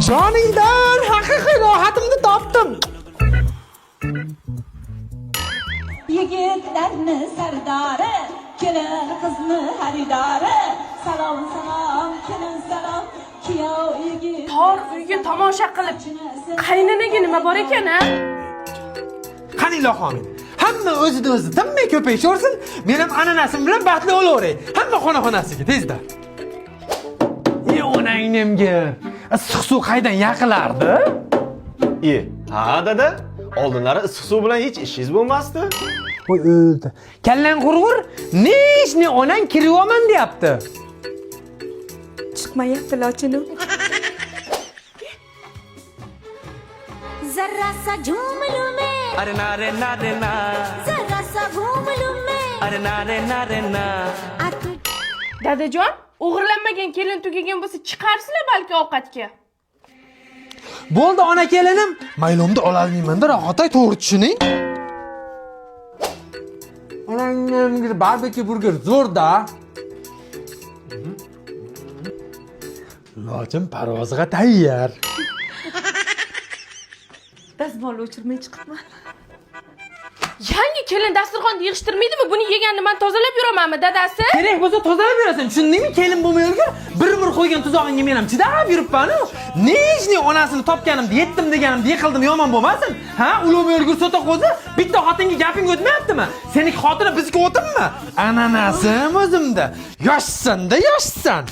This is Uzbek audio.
Joningdan haqiqiy rohatimni topdim. Yigitlarni sardori, kelin qizni xaridori. Salom salom, kelin salom, kuyov yigit. Tor uyga tomosha qilib, qayninaga nima bor ekan-a? Qani ilohim. Hamma o'zidan o'zi tinmay ko'payishaversin. Men ham ananasim bilan baxtli bo'laveray. Hamma xona-xonasiga tezda. Onangnemga issiq suv qaydan yaqilardi? Ha dada, oldinlari issiq suv bilan hech ishingiz bo'lmasdi. Voy o'ldi. Kallang qurg'ur, nechni onang kiryapman deyapti. Chiqmayapti lochinim. Zarra sa jhum lu main, अरे ना रे ना रे ना zarra sa ghum lu main. अरे ना रे ना रे ना Dadajon, o'g'irlanmagan kelin tugagan bo'lsa chiqarsizlar balki ovqatga. Bo'ldi ona kelinim. Maylomda ololmayman-da, rohatay to'g'ri tushuning. Onangga barbekü burger zo'rda. Lochin parvozga tayyor. Dazmol o'chirmay chiqibman. Yangi kelin dasturxonni yig'ishtirmaydimi? Buni yeganni men tozalab yuramanmi, dadasi? Kerak bo'lsa tozalab berasan, tushundingmi? Kelin bo'lmay yurgan, bir qo'ygan tuzog'ingga men ham chidab yuribman-ku. Nechni onasini topganimda, yetdim deganimda yiqildim, yomon bo'lmasin. Ha, ulug'may yurgur sotoq o'zi, bitta xotinga gaping o'tmayaptimi? Seniki xotini bizga o'tinmi? Ananasim o'zimda. Yoshsan-da, yoshsan.